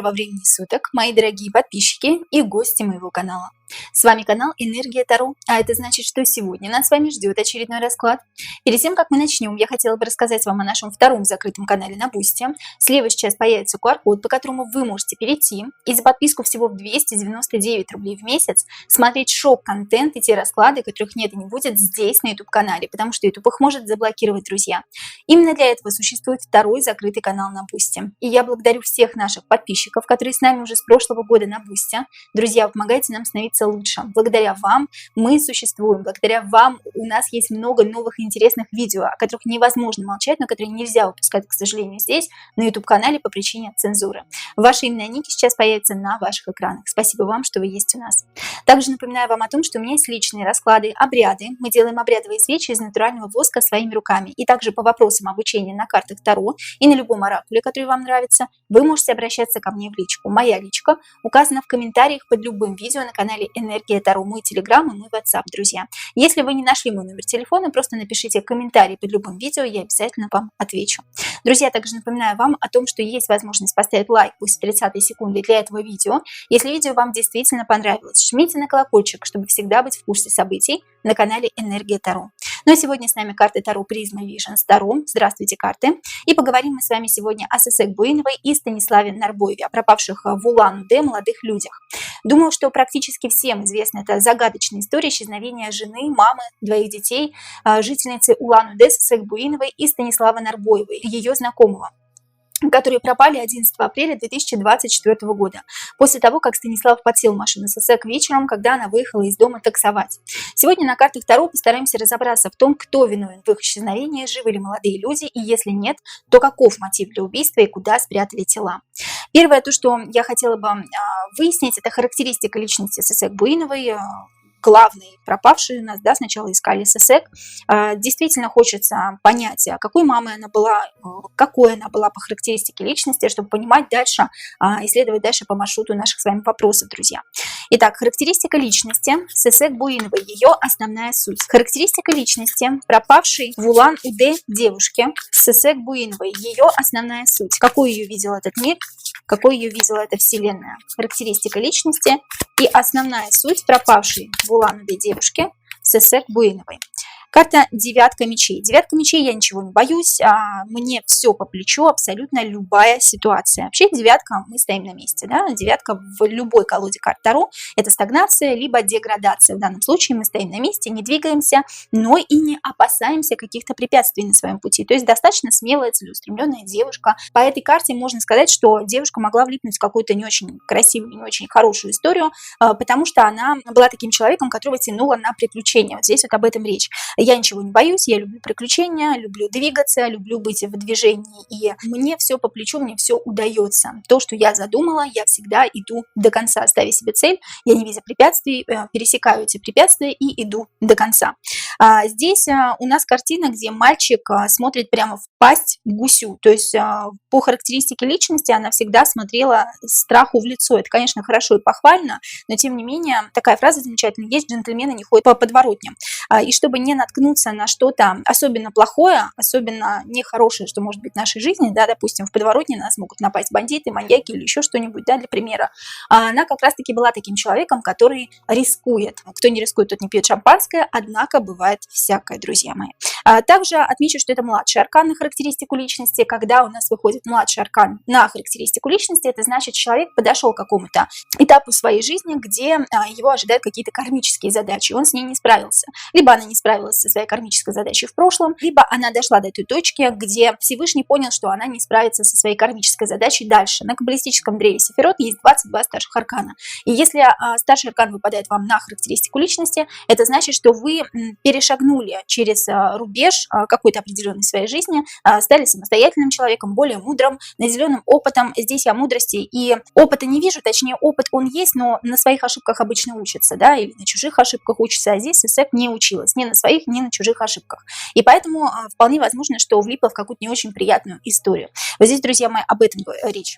Доброго времени суток, мои дорогие подписчики и гости моего канала. С вами канал Энергия Таро, а это значит, что сегодня нас с вами ждет очередной расклад. Перед тем, как мы начнем, я хотела бы рассказать вам о нашем втором закрытом канале на Бусти. Слева сейчас появится QR-код, по которому вы можете перейти и за подписку всего в 299 рублей в месяц смотреть шоп-контент и те расклады, которых нет и не будет здесь на YouTube-канале, потому что YouTube их может заблокировать, друзья. Именно для этого существует второй закрытый канал на Бусти. И я благодарю всех наших подписчиков, которые с нами уже с прошлого года на Бусти. Друзья, вы помогаете нам становиться лучше. Благодаря вам мы существуем, благодаря вам у нас есть много новых интересных видео, о которых невозможно молчать, но которые нельзя выпускать, к сожалению, здесь, на YouTube-канале по причине цензуры. Ваши имена и ники сейчас появятся на ваших экранах. Спасибо вам, что вы есть у нас. Также напоминаю вам о том, что у меня есть личные расклады, обряды. Мы делаем обрядовые свечи из натурального воска своими руками. И также по вопросам обучения на картах Таро и на любом оракуле, который вам нравится, вы можете обращаться ко мне в личку. Моя личка указана в комментариях под любым видео на канале Энергия Таро, мой телеграм и мой WhatsApp, друзья. Если вы не нашли мой номер телефона, просто напишите комментарий под любым видео, я обязательно вам отвечу. Друзья, также напоминаю вам о том, что есть возможность поставить лайк после 30 секунды для этого видео. Если видео вам действительно понравилось, жмите на колокольчик, чтобы всегда быть в курсе событий на канале Энергия Таро. Ну а сегодня с нами карты Таро Призма Visions Таро. Здравствуйте, карты. И поговорим мы с вами сегодня о Сесек Буиновой и Станиславе Нарбоеве, о пропавших в Улан-Удэ молодых людях. Думаю, что практически всем известна эта загадочная история исчезновения жены, мамы, двоих детей, жительницы Улан-Удэ Сесек Буиновой и Станислава Нарбоева, ее знакомого, которые пропали 11 апреля 2024 года, после того, как Станислав подсел в машину Сесек вечером, когда она выехала из дома таксовать. Сегодня на картах Таро постараемся разобраться в том, кто виновен в их исчезновении, живы ли молодые люди, и если нет, то каков мотив для убийства и куда спрятали тела. Первое, то, что я хотела бы выяснить, это характеристика личности Сесек Буиновой, главный пропавший у нас, да, сначала искали Сесек. Действительно хочется понять, какой мамой она была, какой она была по характеристике личности, чтобы понимать дальше, исследовать дальше по маршруту наших с вами вопросов, друзья. Итак, характеристика личности Сесек Буиновой, ее основная суть. Характеристика личности пропавшей в Улан-Удэ девушки Сесек Буиновой, ее основная суть. Какой ее видел этот мир, какой ее видела эта вселенная. Характеристика личности и основная суть пропавшей в Улан-Удэ девушки Сесек Буиновой. Карта девятка мечей. Девятка мечей, я ничего не боюсь, мне все по плечу, абсолютно любая ситуация. Вообще девятка, мы стоим на месте, да? Девятка в любой колоде карт Таро – это стагнация, либо деградация. В данном случае мы стоим на месте, не двигаемся, но и не опасаемся каких-то препятствий на своем пути. То есть достаточно смелая, целеустремленная девушка. По этой карте можно сказать, что девушка могла влипнуть в какую-то не очень красивую, не очень хорошую историю, потому что она была таким человеком, которого тянуло на приключения. Вот здесь вот об этом речь. Я ничего не боюсь, я люблю приключения, люблю двигаться, люблю быть в движении, и мне все по плечу, мне все удается. То, что я задумала, я всегда иду до конца, ставя себе цель, я не видя препятствий, пересекаю эти препятствия и иду до конца. Здесь у нас картина, где мальчик смотрит прямо в пасть гусю, то есть по характеристике личности она всегда смотрела страху в лицо. Это, конечно, хорошо и похвально, но тем не менее такая фраза замечательная: есть джентльмены, не ходят по подворотням. И чтобы не наткнуться на что-то особенно плохое, особенно нехорошее, что может быть в нашей жизни, да, допустим, в подворотне на нас могут напасть бандиты, маньяки или еще что-нибудь, да, для примера, она как раз-таки была таким человеком, который рискует. Кто не рискует, тот не пьет шампанское, однако бывает всякое, друзья мои. Также отмечу, что это младший аркан на характеристику личности. Когда у нас выходит младший аркан на характеристику личности, это значит, человек подошел к какому-то этапу своей жизни, где его ожидают какие-то кармические задачи, он с ней не справился. Либо она не справилась со своей кармической задачей в прошлом, либо она дошла до той точки, где Всевышний понял, что она не справится со своей кармической задачей дальше. На каббалистическом древе Сефирот есть 22 старших аркана. И если старший аркан выпадает вам на характеристику личности, это значит, что вы перешагнули через рубеж какой-то определенной своей жизни, стали самостоятельным человеком, более мудрым, наделенным опытом. Здесь я мудрости и опыта не вижу, точнее опыт он есть, но на своих ошибках обычно учатся, да, или на чужих ошибках учатся, а здесь Сесек не училась ни на своих, ни на чужих ошибках. И поэтому вполне возможно, что влипла в какую-то не очень приятную историю. Вот здесь, друзья мои, об этом речь.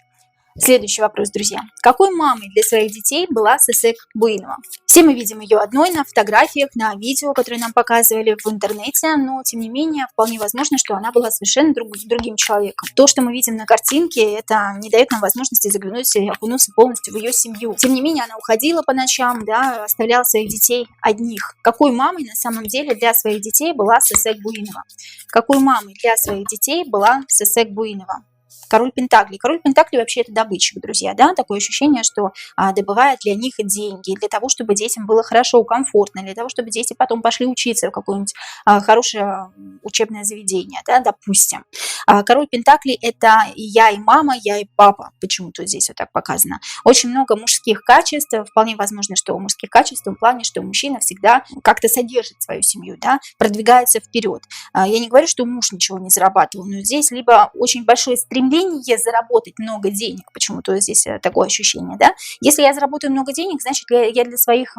Следующий вопрос, друзья. Какой мамой для своих детей была Сесек Буинова? Все мы видим ее одной на фотографиях, на видео, которые нам показывали в интернете, но, тем не менее, вполне возможно, что она была совершенно другим человеком. То, что мы видим на картинке, это не дает нам возможности заглянуть и окунуться полностью в ее семью. Тем не менее, она уходила по ночам, да, оставляла своих детей одних. Какой мамой на самом деле для своих детей была Сесек Буинова? Какой мамой для своих детей была Сесек Буинова? Король Пентаклей. Король Пентаклей вообще это добытчик, друзья, да, такое ощущение, что добывает для них деньги, для того, чтобы детям было хорошо, комфортно, для того, чтобы дети потом пошли учиться в какое-нибудь хорошее учебное заведение, да, допустим. Король Пентаклей это и я, и мама, я, и папа, почему-то здесь вот так показано. Очень много мужских качеств, вполне возможно, что у мужских качеств в том плане, что мужчина всегда как-то содержит свою семью, да, продвигается вперед. Я не говорю, что муж ничего не зарабатывал, но здесь либо очень большое стремление заработать много денег, почему-то здесь такое ощущение, да. Если я заработаю много денег, значит, я для своих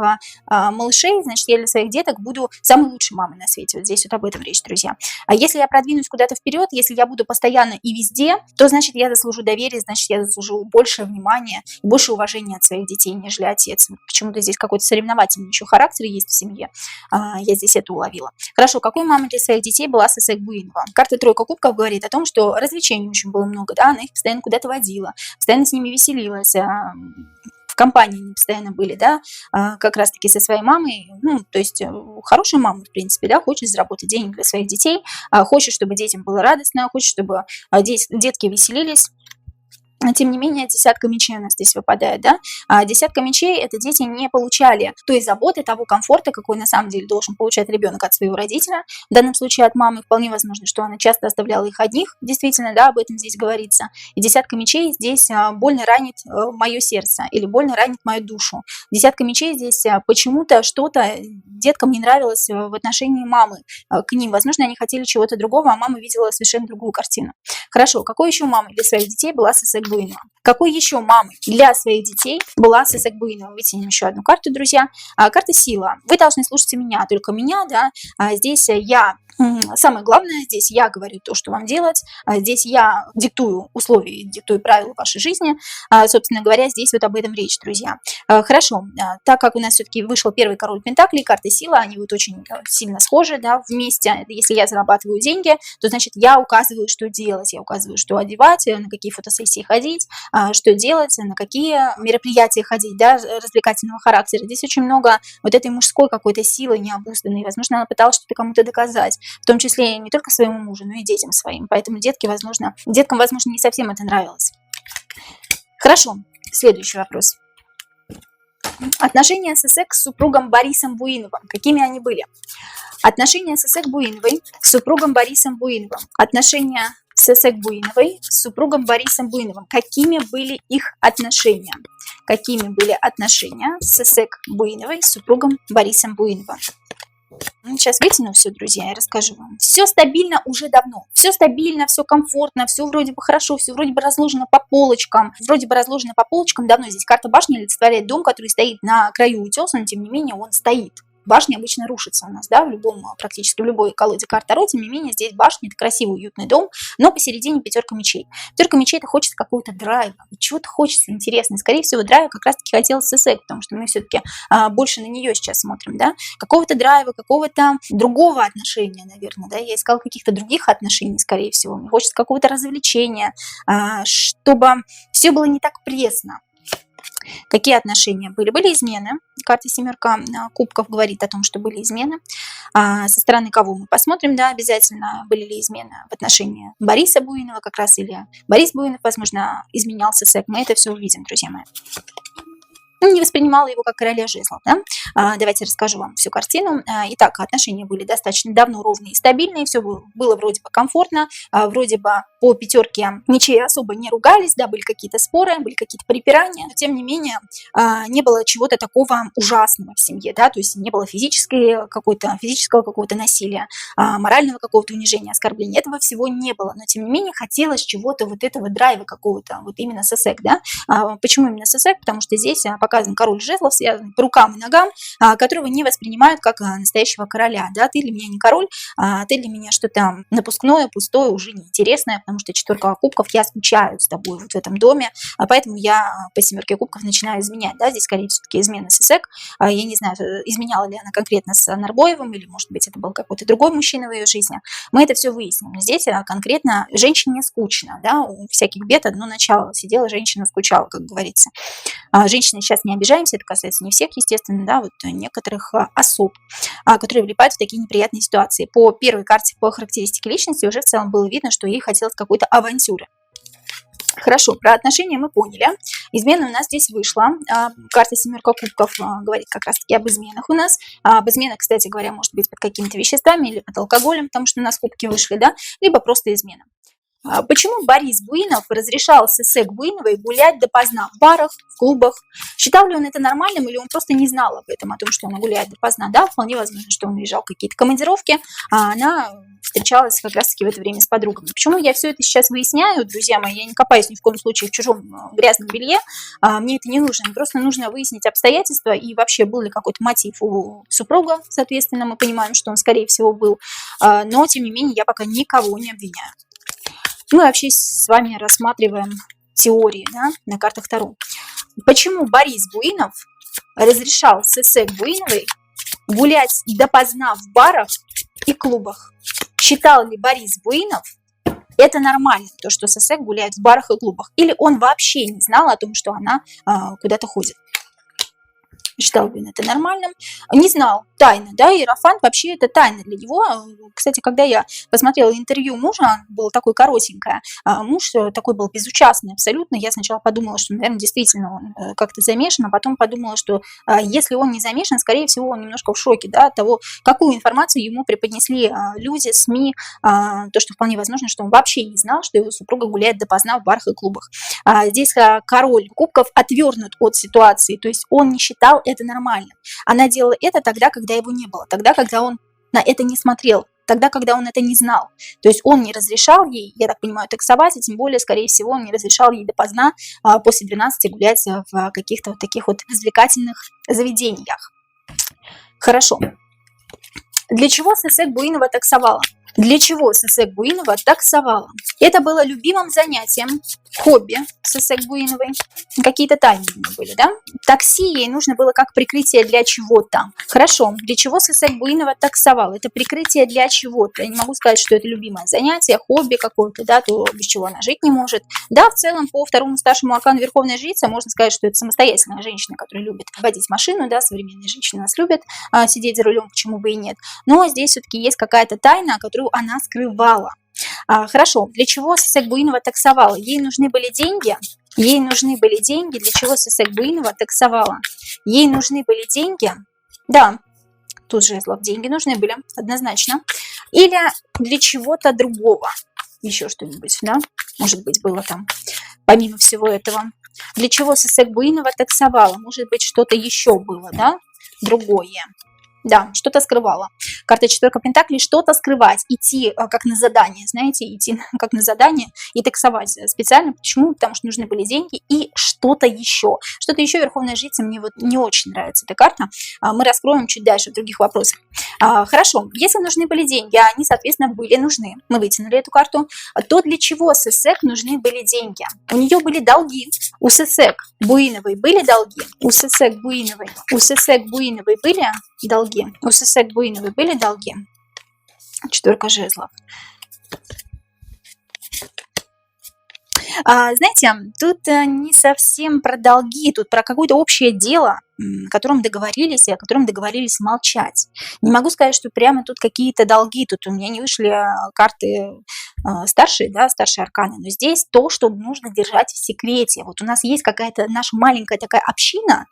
малышей, значит, я для своих деток буду самой лучшей мамой на свете. Вот здесь вот об этом речь, друзья. А если я продвинусь куда-то вперед, если я буду постоянно и везде, то, значит, я заслужу доверие, значит, я заслужу больше внимания, больше уважения от своих детей, нежели отец. Почему-то здесь какой-то соревновательный еще характер есть в семье. Я здесь это уловила. Хорошо, какой мамой для своих детей была Сесек Буинова? Карта тройка кубков говорит о том, что развлечений очень было много, да, она их постоянно куда-то водила, постоянно с ними веселилась, в компании они постоянно были, да, как раз-таки со своей мамой, ну, то есть хорошая мама, в принципе, да, хочет заработать денег для своих детей, хочет, чтобы детям было радостно, хочет, чтобы детки веселились. Тем не менее, десятка мечей у нас здесь выпадает, да? Десятка мечей – это дети не получали той заботы, того комфорта, какой на самом деле должен получать ребенок от своего родителя. В данном случае от мамы вполне возможно, что она часто оставляла их одних, действительно, да, об этом здесь говорится. И десятка мечей здесь больно ранит мое сердце или больно ранит мою душу. Десятка мечей здесь почему-то что-то деткам не нравилось в отношении мамы к ним. Возможно, они хотели чего-то другого, а мама видела совершенно другую картину. Хорошо, какой еще мамой для своих детей была Сесек Буинова? Какой еще мамой для своих детей была Сесек Буинова? Вытянем еще одну карту, друзья. Карта сила. Вы должны слушать меня, только меня, да. Здесь я, самое главное, здесь я говорю то, что вам делать. Здесь я диктую условия, диктую правила вашей жизни. Собственно говоря, здесь вот об этом речь, друзья. Хорошо, так как у нас все-таки вышел первый король Пентаклей, карта сила, они вот очень сильно схожи, да, вместе. Если я зарабатываю деньги, то, значит, я указываю, что делать, я указываю, что одевать, на какие фотосессии ходить, что делать, на какие мероприятия ходить, да, развлекательного характера. Здесь очень много вот этой мужской какой-то силы необузданной. Возможно, она пыталась что-то кому-то доказать, в том числе не только своему мужу, но и детям своим. Поэтому деткам, возможно, не совсем это нравилось. Хорошо, следующий вопрос. Отношения Сесек с супругом Борисом Буиновым. Какими они были? Отношения Сесек Буиновой с супругом Борисом Буиновым. Отношения Сесек Буиновой с супругом Борисом Буиновым. Какими были их отношения? Какими были отношения Сесек Буиновой с супругом Борисом Буиновым? Сейчас вытяну все, друзья, и расскажу вам. Все стабильно уже давно. Все стабильно, все комфортно, все вроде бы хорошо, все вроде бы разложено по полочкам. Вроде бы разложено по полочкам давно. Здесь карта башни олицетворяет дом, который стоит на краю утеса, но тем не менее он стоит. Башни обычно рушатся у нас, да, практически в любой колоде карт Таро. Тем не менее, здесь башня – это красивый, уютный дом, но посередине пятерка мечей. Пятерка мечей – это хочется какого-то драйва, чего-то хочется интересного. Скорее всего, драйва как раз-таки хотелось Сесек, потому что мы все-таки больше на нее сейчас смотрим, да. Какого-то драйва, какого-то другого отношения, наверное, да. Я искала каких-то других отношений, скорее всего. Мне хочется какого-то развлечения, чтобы все было не так пресно. Какие отношения были? Были измены. Карта семерка кубков говорит о том, что были измены. Со стороны кого мы посмотрим, да, обязательно были ли измены в отношении Бориса Буинова как раз, или Борис Буинов, возможно, изменялся Сесек. Мы это все увидим, друзья мои. Не воспринимала его как короля жезлов, да? Давайте расскажу вам всю картину. Итак, отношения были достаточно давно ровные и стабильные, все было вроде бы комфортно, вроде бы по пятерке мечей особо не ругались, да, были какие-то споры, были какие-то припирания, но тем не менее не было чего-то такого ужасного в семье, да, то есть не было физического какого-то насилия, морального какого-то унижения, оскорбления, этого всего не было, но тем не менее хотелось чего-то вот этого драйва какого-то, вот именно Сесек, да. Почему именно Сесек? Потому что здесь показывается показан король жезлов, связанный по рукам и ногам, которого не воспринимают как настоящего короля. Да, ты для меня не король, ты для меня что-то напускное, пустое, уже неинтересное, потому что четверка кубков, я скучаю с тобой вот в этом доме, поэтому я по семерке кубков начинаю изменять. Да, здесь скорее все-таки измена с ИСЭК. Я не знаю, изменяла ли она конкретно с Нарбоевым, или, может быть, это был какой-то другой мужчина в ее жизни. Мы это все выясним. Но здесь конкретно женщине скучно. Да? У всяких бед одно начало. Сидела женщина, скучала, как говорится. Женщины сейчас не обижаемся, это касается не всех, естественно, да, вот некоторых особ, которые влипают в такие неприятные ситуации. По первой карте, по характеристике личности уже в целом было видно, что ей хотелось какой-то авантюры. Хорошо, про отношения мы поняли. Измена у нас здесь вышла. Карта семерка кубков говорит как раз-таки об изменах у нас. Об изменах, кстати говоря, может быть под какими-то веществами или под алкоголем, потому что у нас кубки вышли, да, либо просто измена. Почему Борис Буинов разрешал с ИСЭК Буиновой гулять допоздна в барах, в клубах? Считал ли он это нормальным, или он просто не знал об этом, о том, что она гуляет допоздна? Да, вполне возможно, что он уезжал в какие-то командировки, а она встречалась как раз-таки в это время с подругами. Почему я все это сейчас выясняю, друзья мои? Я не копаюсь ни в коем случае в чужом грязном белье, мне это не нужно. Мне просто нужно выяснить обстоятельства и вообще был ли какой-то мотив у супруга, соответственно, мы понимаем, что он, скорее всего, был, но, тем не менее, я пока никого не обвиняю. Мы вообще с вами рассматриваем теории, да, на картах Таро. Почему Борис Буинов разрешал с ИСЭК Буиновой гулять допоздна в барах и клубах? Считал ли Борис Буинов это нормально, то, что с ИСЭК гуляет в барах и клубах? Или он вообще не знал о том, что она куда-то ходит? Считал бы это нормальным, не знал, тайна, да, Иерофант вообще это тайна для него. Кстати, когда я посмотрела интервью мужа, было такое коротенькое, муж такой был безучастный абсолютно, я сначала подумала, что, наверное, действительно он как-то замешан, а потом подумала, что если он не замешан, скорее всего, он немножко в шоке, да, от того, какую информацию ему преподнесли люди, СМИ, то, что вполне возможно, что он вообще не знал, что его супруга гуляет допоздна в барах и клубах. Здесь король кубков отвернут от ситуации, то есть он не считал это нормально. Она делала это тогда, когда его не было, тогда, когда он на это не смотрел, тогда, когда он это не знал. То есть он не разрешал ей, я так понимаю, таксовать, и тем более, скорее всего, он не разрешал ей допоздна после 12 гулять в каких-то вот таких вот развлекательных заведениях. Хорошо. Для чего с ИСЭК Буинова таксовала? Для чего с ИСЭК Буинова таксовала? Это было любимым занятием, хобби с ИСЭК Буиновой. Какие-то тайны у нее были, да? Такси ей нужно было как прикрытие для чего-то. Хорошо, для чего с ИСЭК Буинова таксовала? Это прикрытие для чего-то. Я не могу сказать, что это любимое занятие, хобби какое-то, да, то без чего она жить не может. Да, в целом, по второму старшему аркану Верховная Жрица можно сказать, что это самостоятельная женщина, которая любит водить машину, да, современные женщины нас любят сидеть за рулем, почему бы и нет. Но здесь все-таки есть какая-то тайна, которую она скрывала. Хорошо, для чего ИСЭК Буинова таксовала? Ей нужны были деньги. Ей нужны были деньги. Для чего ИСЭК Буинова таксовала? Ей нужны были деньги. Да, тут жезлов деньги нужны были, однозначно. Или для чего-то другого. Еще что-нибудь, да? Может быть, было там, помимо всего этого. Для чего ИСЭК Буинова таксовала? Может быть, что-то еще было, да? Другое. Да, что-то скрывала. Карта четверка пентаклей, что-то скрывать, идти как на задание, знаете, идти как на задание и таксовать специально. Почему? Потому что нужны были деньги и что-то еще. Что-то еще Верховная Жрица, мне вот не очень нравится эта карта. Мы раскроем чуть дальше в других вопросах. Хорошо, если нужны были деньги, а они, соответственно, были нужны, мы вытянули эту карту, то для чего с ИСЭК нужны были деньги? У нее были долги, у ИСЭК Буиновой были долги, у ИСЭК Буиновой были долги. У ИСЭК Буиновой были долги? Четверка жезлов. Знаете, тут не совсем про долги, тут про какое-то общее дело, о котором договорились, и о котором договорились молчать. Не могу сказать, что прямо тут какие-то долги, тут у меня не вышли карты старшие, да, старшие арканы, но здесь то, что нужно держать в секрете. Вот у нас есть какая-то наша маленькая такая община,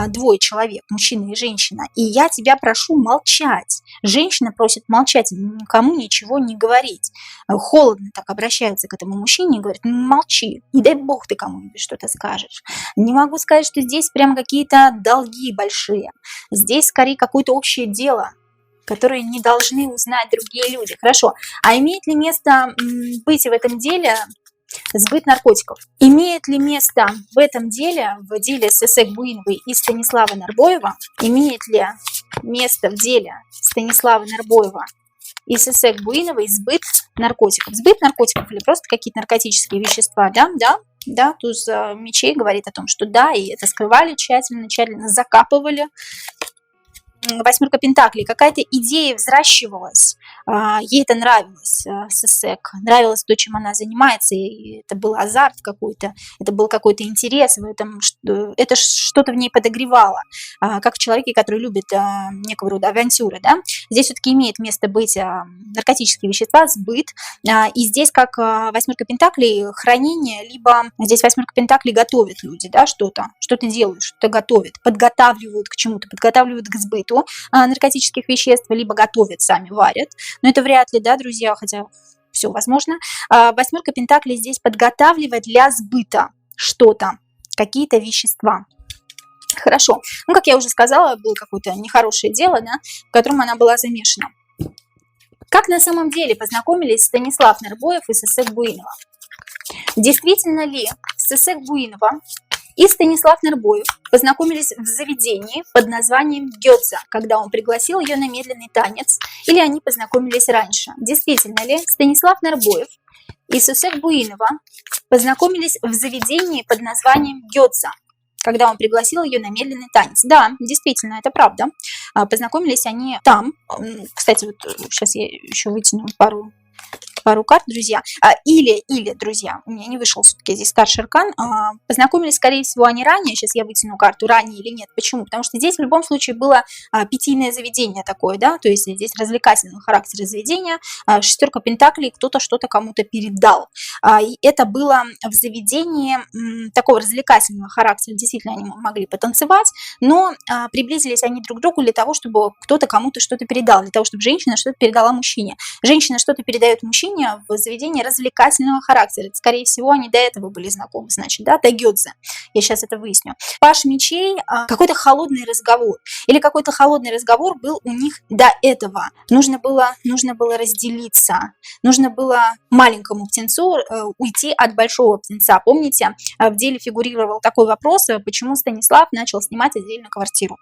двое человек, мужчина и женщина, и я тебя прошу молчать. Женщина просит молчать, никому ничего не говорить. Холодно так обращается к этому мужчине и говорит: молчи, не дай бог ты кому-нибудь что-то скажешь. Не могу сказать, что здесь прям какие-то долги большие. Здесь скорее какое-то общее дело, которые не должны узнать другие люди. Хорошо. А имеет ли место быть в этом деле Сбыт наркотиков. Имеет ли место в этом деле, в деле Сесек Буиновой и Станислава Нарбоева, имеет ли место в деле Станислава Нарбоева и Сесек Буиновой сбыт наркотиков? Сбыт наркотиков или просто какие-то наркотические вещества, да, туз мечей говорит о том, что да, и это скрывали тщательно закапывали. Восьмерка пентаклей. Какая-то идея взращивалась, ей это нравилось, Сесек, нравилось то, чем она занимается, и это был азарт какой-то, это был какой-то интерес в этом, это что-то в ней подогревало, как в человеке, который любит некого рода авантюры, да. Здесь все-таки имеет место быть наркотические вещества, сбыт, и здесь как восьмерка пентаклей хранение, либо здесь восьмерка пентаклей готовят люди, да, что-то делают, что-то готовят, подготавливают к чему-то, подготавливают к сбыту наркотических веществ, либо готовят сами, варят. Но это вряд ли, да, друзья, хотя все возможно. Восьмерка пентаклей здесь подготавливает для сбыта что-то, какие-то вещества. Хорошо. Ну, как я уже сказала, было какое-то нехорошее дело, да, в котором она была замешана. Как на самом деле познакомились Станислав Нарбоев и Сесек Буинова? Действительно ли Сесек Буинова и Станислав Нарбоев познакомились в заведении под названием Гёдза, когда он пригласил ее на медленный танец, или они познакомились раньше? Действительно ли Станислав Нарбоев и Сесек Буинова познакомились в заведении под названием Гёдза, когда он пригласил ее на медленный танец? Да, действительно, это правда. Познакомились они там. Кстати, вот сейчас я еще вытяну пару карт, друзья. Или, друзья, у меня не вышел все-таки здесь старший аркан. Познакомились, скорее всего, они ранее. Сейчас я вытяну карту, ранее или нет. Почему? Потому что здесь в любом случае было питийное заведение такое, да, то есть здесь развлекательного характера заведения. Шестерка пентаклей, кто-то что-то кому-то передал. И это было в заведении такого развлекательного характера. Действительно, они могли потанцевать, но приблизились они друг к другу для того, чтобы кто-то кому-то что-то передал, для того, чтобы женщина что-то передала мужчине. Женщина что-то передает мужчине в заведении развлекательного характера. Скорее всего, они до этого были знакомы, значит, да, до Гёдзе. Я сейчас это выясню. Паш мечей, какой-то холодный разговор. Или какой-то холодный разговор был у них до этого. Нужно было разделиться. Нужно было маленькому птенцу уйти от большого птенца. Помните, в деле фигурировал такой вопрос, почему Станислав начал снимать отдельную квартиру.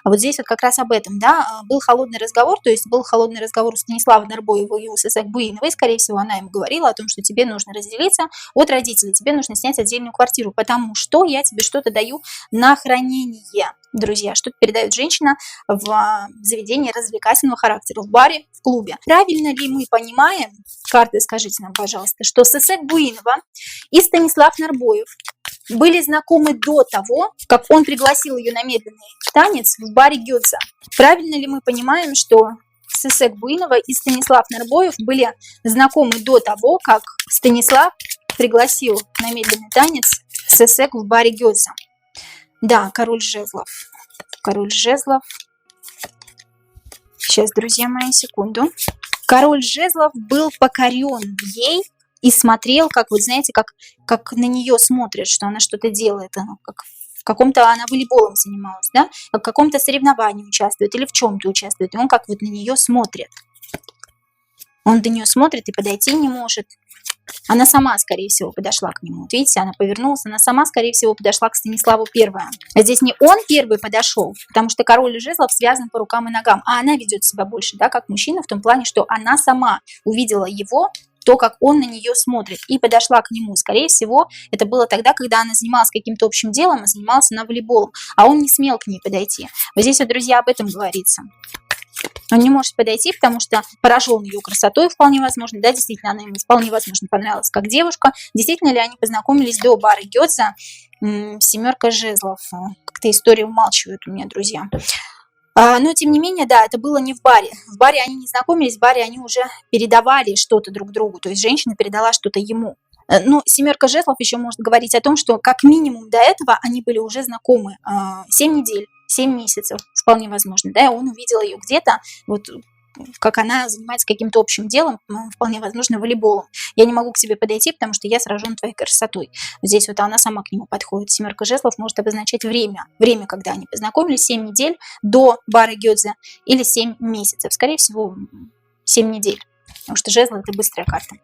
А вот здесь вот как раз об этом, да, был холодный разговор, то есть был холодный разговор у Станислава Нарбоева и у Сесек Буиновой. Скорее всего, она ему говорила о том, что тебе нужно разделиться от родителей, тебе нужно снять отдельную квартиру, потому что я тебе что-то даю на хранение. Друзья, что-то передает женщина в заведении развлекательного характера, в баре, в клубе. Правильно ли мы понимаем, карты, скажите нам, пожалуйста, что Сесек Буинова и Станислав Нарбоев были знакомы до того, как он пригласил ее на медленный танец в баре Гёдза? Правильно ли мы понимаем, что Сесек Буинова и Станислав Нарбоев были знакомы до того, как Станислав пригласил на медленный танец Сесек в баре Гёдза? Да, король жезлов. Король жезлов. Сейчас, друзья мои, секунду. Король жезлов был покорен ей и смотрел, как, вот знаете, как на нее смотрят, что она что-то делает, как в каком-то она волейболом занималась, да, в каком-то соревновании участвует или в чем-то участвует, и он как вот на нее смотрит. Он до нее смотрит и подойти не может. Она сама, скорее всего, подошла к нему. Вот видите, она повернулась, она сама, скорее всего, подошла к Станиславу первая. А здесь не он первый подошел, потому что король жезлов связан по рукам и ногам, а она ведет себя больше, да, как мужчина, в том плане, что она сама увидела его, то, как он на нее смотрит, и подошла к нему. Скорее всего, это было тогда, когда она занималась каким-то общим делом, а занималась она волейболом, а он не смел к ней подойти. Вот здесь вот, друзья, об этом говорится. Он не может подойти, потому что поражен ее красотой, вполне возможно, да, действительно, она ему вполне возможно понравилась как девушка. Действительно ли они познакомились до бара Гёдза? Семерка жезлов. Как-то история умалчивает у меня, друзья. Но, тем не менее, да, это было не в баре. В баре они не знакомились, в баре они уже передавали что-то друг другу, то есть женщина передала что-то ему. Ну, семерка жезлов еще может говорить о том, что как минимум до этого они были уже знакомы 7 недель, 7 месяцев, вполне возможно, да, он увидел ее где-то, вот как она занимается каким-то общим делом, вполне возможно, волейболом. Я не могу к тебе подойти, потому что я сражен твоей красотой. Здесь вот она сама к нему подходит. Семерка жезлов может обозначать время, когда они познакомились, 7 недель до бара Гёдзе или 7 месяцев. Скорее всего, 7 недель, потому что жезлы – это быстрая карта.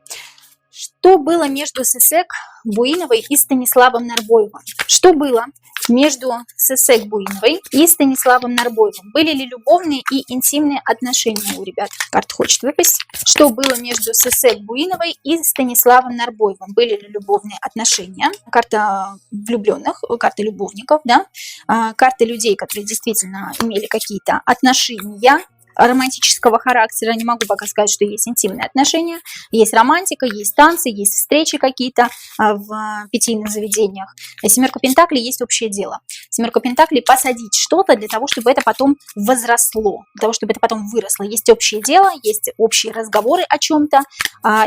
Что было между ССЭК Буиновой и Станиславом Нарбоевым? Что было между ССЭК Буиновой и Станиславом Нарбоевым? Были ли любовные и интимные отношения у ребят? Карта хочет выпасть. Что было между ССЭК Буиновой и Станиславом Нарбоевым? Были ли любовные отношения? Карта влюбленных, карта любовников, да? Карта людей, которые действительно имели какие-то отношения романтического характера. Не могу пока сказать, что есть интимные отношения. Есть романтика, есть танцы, есть встречи какие-то в питейных заведениях. Семерка Пентаклей есть общее дело. Семерка Пентаклей — посадить что-то для того, чтобы это потом возросло, для того, чтобы это потом выросло. Есть общее дело, есть общие разговоры о чем-то,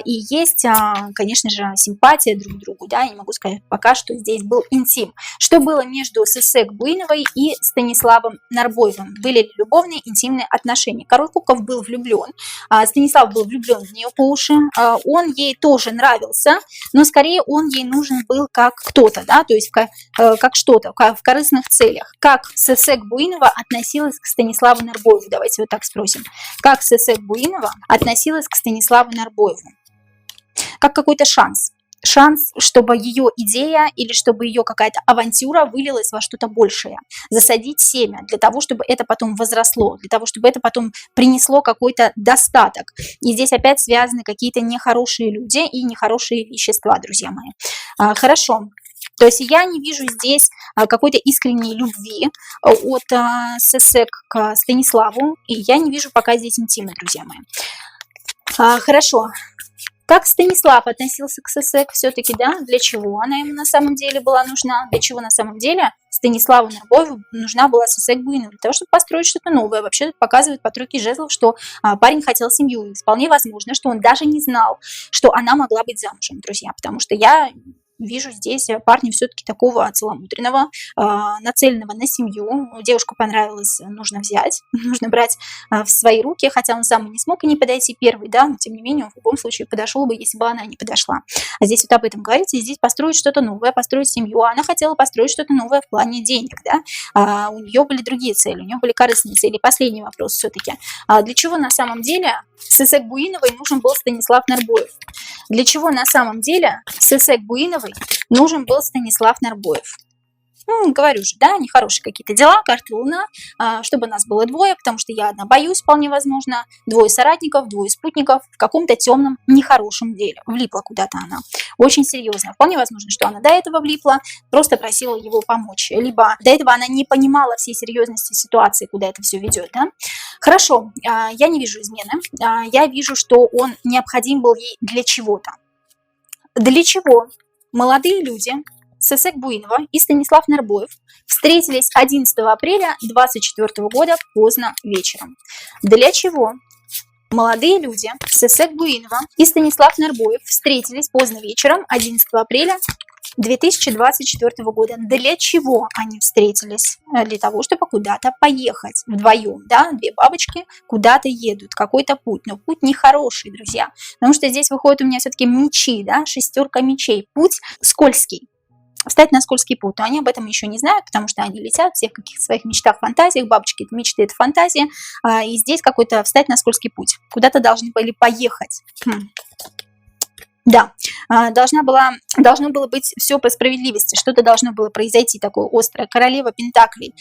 и есть, конечно же, симпатия друг к другу. Да? Я не могу сказать пока, что здесь был интим. Что было между ССЭК Буиновой и Станиславом Нарбоевым? Были ли любовные, интимные отношения? Король кубков был влюблен, Станислав был влюблен в нее по уши, он ей тоже нравился, но скорее он ей нужен был как кто-то, да, то есть как что-то, в корыстных целях. Как ССЭК Буинова относилась к Станиславу Нарбоеву? Давайте вот так спросим. Как ССЭК Буинова относилась к Станиславу Нарбоеву? Как какой-то шанс, чтобы ее идея или чтобы ее какая-то авантюра вылилась во что-то большее. Засадить семя для того, чтобы это потом возросло, для того, чтобы это потом принесло какой-то достаток. И здесь опять связаны какие-то нехорошие люди и нехорошие вещества, друзья мои. Хорошо. То есть я не вижу здесь какой-то искренней любви от ССЭК к Станиславу, и я не вижу пока здесь интима, друзья мои. Хорошо. Как Станислав относился к ССЭК все-таки, да? Для чего она ему на самом деле была нужна? Для чего на самом деле Станиславу Нарбоеву нужна была ССЭК Буинова? Для того, чтобы построить что-то новое. Вообще показывает по тройке жезлов, что парень хотел семью. И вполне возможно, что он даже не знал, что она могла быть замужем, друзья. Потому что я вижу здесь парня все-таки такого целомудренного, нацеленного на семью. Девушку понравилось, нужно взять, нужно брать в свои руки, хотя он сам и не смог и не подойти первый, да, но тем не менее он в любом случае подошел бы, если бы она не подошла. А здесь вот об этом говорится, и здесь построить что-то новое, построить семью. А она хотела построить что-то новое в плане денег, да. У нее были другие цели, у нее были корыстные цели. Последний вопрос все-таки. Для чего на самом деле ССЭК Буиновой нужен был Станислав Нарбоев? Для чего на самом деле ССЭК Буиновой нужен был Станислав Нарбоев? Говорю же, да, нехорошие какие-то дела, карта Луна, чтобы нас было двое, потому что я одна боюсь, вполне возможно, двое соратников, двое спутников в каком-то темном, нехорошем деле. Влипла куда-то она, очень серьезно. Вполне возможно, что она до этого влипла, просто просила его помочь, либо до этого она не понимала всей серьезности ситуации, куда это все ведет, да. Хорошо, я не вижу измены, я вижу, что он необходим был ей для чего-то. Для чего молодые люди ССЭК Буинова и Станислав Нарбоев встретились 11 апреля 2024 года поздно вечером? Для чего молодые люди ССЭК Буинова и Станислав Нарбоев встретились поздно вечером 11 апреля 2024 года? Для чего они встретились? Для того, чтобы куда-то поехать вдвоем, да, две бабочки куда-то едут, какой-то путь, но путь нехороший, друзья, потому что здесь выходит у меня все-таки мечи, да, шестерка мечей, путь скользкий. Встать на скользкий путь, но они об этом еще не знают, потому что они летят всех каких-то своих мечтах, фантазиях, бабочки, это мечты, это фантазия, и здесь какой-то встать на скользкий путь, куда-то должны были поехать. Да, должно было быть все по справедливости, что-то должно было произойти такое острое. Королева Пентаклей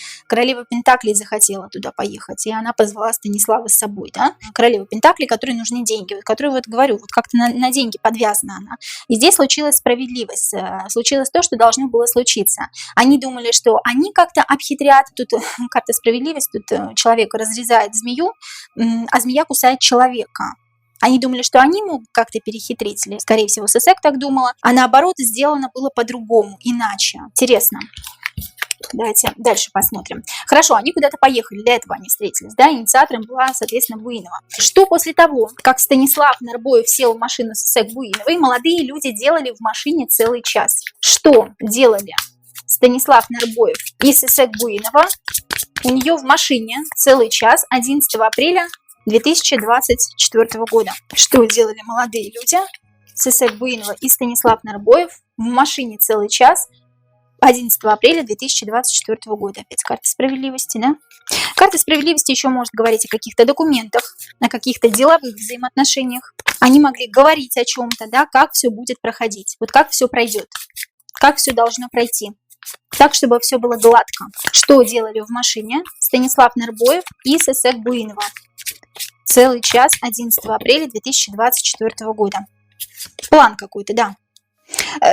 захотела туда поехать, и она позвала Станислава с собой, да. Королева Пентаклей, которой нужны деньги, которой, вот говорю, вот как-то на деньги подвязана она. И здесь случилась справедливость, случилось то, что должно было случиться. Они думали, что они как-то обхитрят, тут карта справедливость, тут человек разрезает змею, а змея кусает человека. Они думали, что они могут как-то перехитрить, или, скорее всего, ССЭК так думала, а наоборот, сделано было по-другому, иначе. Интересно. Давайте дальше посмотрим. Хорошо, они куда-то поехали, для этого они встретились, да, инициатором была, соответственно, Буинова. Что после того, как Станислав Нарбоев сел в машину ССЭК Буиновой, молодые люди делали в машине целый час? Что делали Станислав Нарбоев и ССЭК Буинова у нее в машине целый час 11 апреля 2024 года? Что делали молодые люди ССЭК Буинова и Станислав Нарбоев в машине целый час 11 апреля 2024 года. Опять карта справедливости, да? Карта справедливости еще может говорить о каких-то документах, о каких-то деловых взаимоотношениях. Они могли говорить о чем-то, да, как все будет проходить, вот как все пройдет, как все должно пройти. Так, чтобы все было гладко. Что делали в машине Станислав Нарбоев и Сесек Буинова? Целый час 11 апреля 2024 года. План какой-то, да.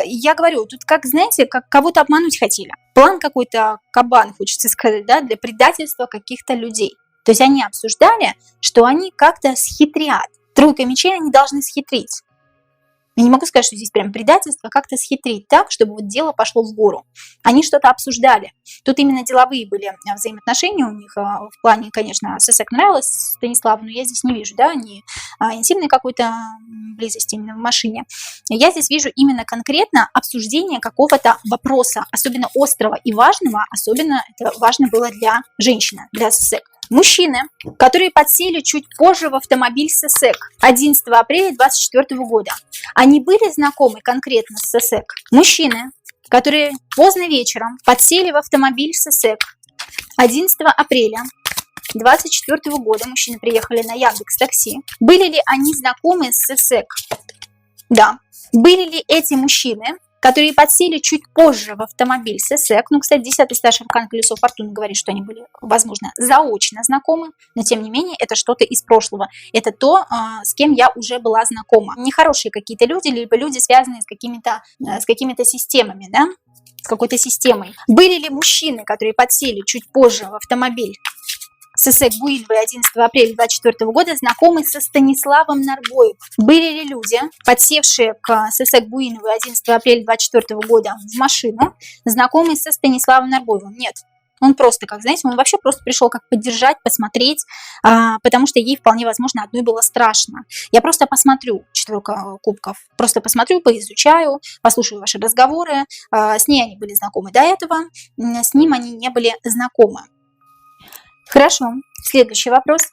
Я говорю, тут как, знаете, как кого-то обмануть хотели. План какой-то кабан, хочется сказать, да, для предательства каких-то людей. То есть они обсуждали, что они как-то схитрят. Тройка мечей они должны схитрить. Я не могу сказать, что здесь прям предательство, как-то схитрить так, чтобы вот дело пошло в гору. Они что-то обсуждали. Тут именно деловые были взаимоотношения у них. В плане, конечно, Сесек нравилась Станиславу, но я здесь не вижу, да, не интимной какой-то близости именно в машине. Я здесь вижу именно конкретно обсуждение какого-то вопроса, особенно острого и важного, особенно это важно было для женщины, для Сесек. Мужчины, которые подсели чуть позже в автомобиль Сесек 11 апреля 2024 года. Они были знакомы конкретно с Сесек. Мужчины, которые поздно вечером подсели в автомобиль Сесек 11 апреля 2024 года. Мужчины приехали на Яндекс.Такси. Были ли они знакомы с Сесек? Да. Были ли эти мужчины, которые подсели чуть позже в автомобиль Сесек? Ну, кстати, 10-й старший аркан колесо фортуны говорит, что они были, возможно, заочно знакомы, но, тем не менее, это что-то из прошлого. Это то, с кем я уже была знакома. Нехорошие какие-то люди, либо люди, связанные с какими-то системами, да, с какой-то системой. Были ли мужчины, которые подсели чуть позже в автомобиль Сесек Буинова 11 апреля 2024 года, знакомы со Станиславом Нарбоевым? Были ли люди, подсевшие к Сесек Буиновой 11 апреля 2024 года в машину, знакомы со Станиславом Нарбоевым? Нет. Он просто, как знаете, он вообще просто пришел как поддержать, посмотреть, потому что ей вполне возможно одной было страшно. Я просто посмотрю, 4 кубков, просто посмотрю, поизучаю, послушаю ваши разговоры. С ней они были знакомы до этого, с ним они не были знакомы. Хорошо, следующий вопрос.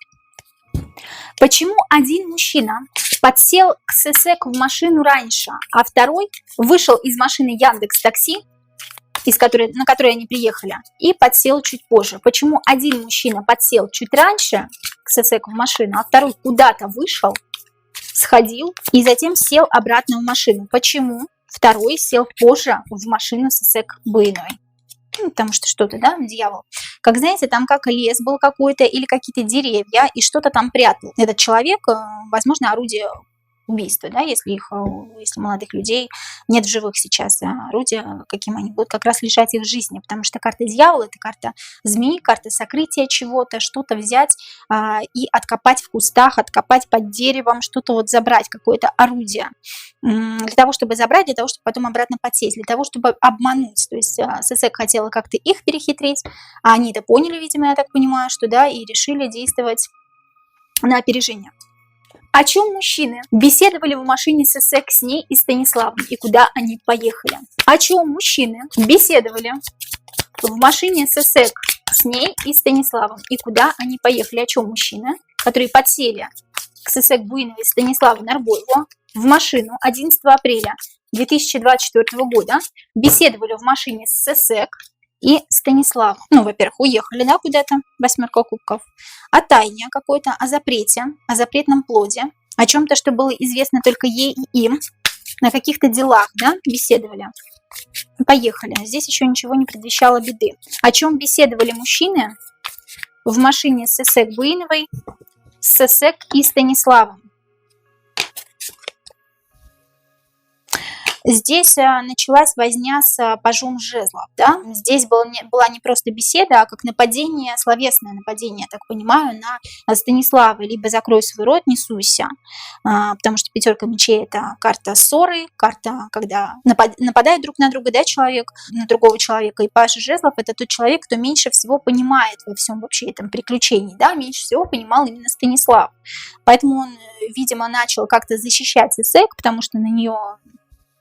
Почему один мужчина подсел к Сесек в машину раньше, а второй вышел из машины Яндекс.Такси, на которой они приехали, и подсел чуть позже? Почему один мужчина подсел чуть раньше к Сесек в машину, а второй куда-то вышел, сходил и затем сел обратно в машину? Почему второй сел позже в машину Сесек Буиновой? Ну, потому что что-то, да, дьявол. Как знаете, там как лес был какой-то или какие-то деревья, и что-то там прятал. Этот человек, возможно, орудие убийства, да, если молодых людей нет в живых сейчас, орудия, каким они будут как раз лишать их жизни, потому что карта дьявола — это карта змеи, карта сокрытия чего-то, что-то взять и откопать в кустах, откопать под деревом, что-то вот забрать, какое-то орудие, для того, чтобы забрать, для того, чтобы потом обратно подсесть, для того, чтобы обмануть. То есть Сесек хотела как-то их перехитрить, а они это поняли, видимо, я так понимаю, что да, и решили действовать на опережение. О чем мужчины беседовали в машине Сесек с ней и Станиславом, и куда они поехали? О чем мужчины беседовали в машине Сесек с ней и Станиславом, и куда они поехали? О чем мужчины, которые подсели к Сесек Буиновой и Станиславу Нарбоеву в машину 11 апреля 2024 года, беседовали в машине с Сесек и Станиславом? Ну, во-первых, уехали, да, куда-то, 8 кубков, о тайне какой-то, о запрете, о запретном плоде, о чем-то, что было известно только ей и им, на каких-то делах, да, беседовали. Поехали. Здесь еще ничего не предвещало беды. О чем беседовали мужчины в машине с Сесек Буиновой, с Сесек и Станиславом? Здесь началась возня с пажом жезлов, да? Здесь была не просто беседа, а как нападение, словесное нападение, я так понимаю, на Станислава. Либо закрой свой рот, не суйся, потому что 5 мечей — это карта ссоры, карта, когда нападает друг на друга, да, человек на другого человека. И паж жезлов — это тот человек, кто меньше всего понимает во всем вообще этом приключении, да? Меньше всего понимал именно Станислав. Поэтому он, видимо, начал как-то защищать Сесек, потому что на нее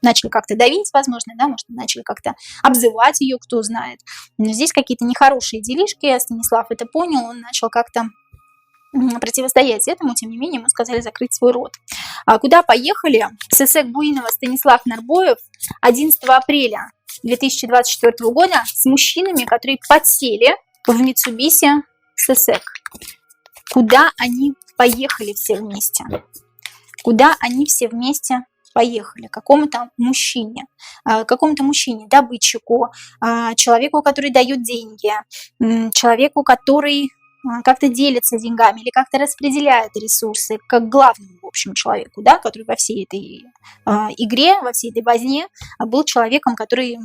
начали как-то давить, возможно, да, может, начали как-то обзывать ее, кто знает. Но здесь какие-то нехорошие делишки, Станислав это понял, он начал как-то противостоять этому, тем не менее, ему сказали закрыть свой рот. Куда поехали Сесек Буинова, Станислав Нарбоев 11 апреля 2024 года с мужчинами, которые подсели в Mitsubishi Sesek. Куда они поехали все вместе? Куда они все вместе поехали? К какому-то мужчине, добытчику, человеку, который дает деньги, человеку, который как-то делится деньгами или как-то распределяет ресурсы, как главному, в общем, человеку, да, который во всей этой игре, во всей этой возне был человеком, который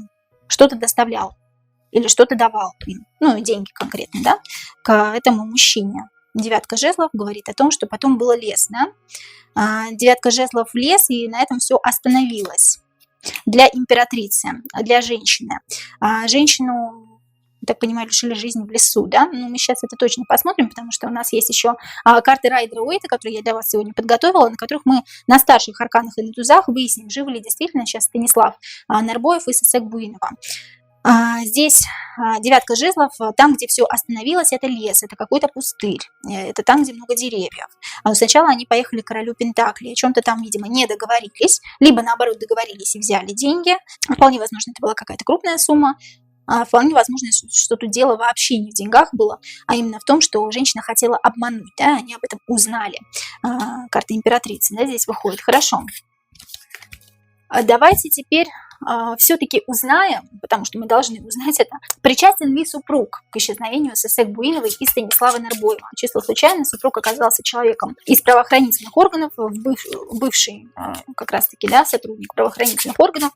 что-то доставлял или что-то давал им, ну, деньги конкретно, да, к этому мужчине. Девятка жезлов говорит о том, что потом было лес, да? Девятка жезлов в лес, и на этом все остановилось. Для императрицы, для женщины. Женщину, так понимаю, лишили жизни в лесу, да? Ну, мы сейчас это точно посмотрим, потому что у нас есть еще карты Райдера Уэйта, которые я для вас сегодня подготовила, на которых мы на старших арканах и на тузах выясним, живы ли действительно сейчас Станислав Нарбоев и Сесек Буинова. Здесь девятка жезлов, там, где все остановилось, это лес, это какой-то пустырь, это там, где много деревьев. Сначала они поехали к королю Пентаклей, о чем-то там, видимо, не договорились, либо наоборот договорились и взяли деньги. Вполне возможно, это была какая-то крупная сумма. Вполне возможно, что тут дело вообще не в деньгах было, а именно в том, что женщина хотела обмануть, да, они об этом узнали. Карта императрицы, да, здесь выходит. Хорошо. Давайте теперь все-таки узнаем, потому что мы должны узнать это, причастен ли супруг к исчезновению Сесек Буиновой и Станислава Нарбоева. Чисто случайно супруг оказался человеком из правоохранительных органов, бывший как раз-таки, да, сотрудник правоохранительных органов.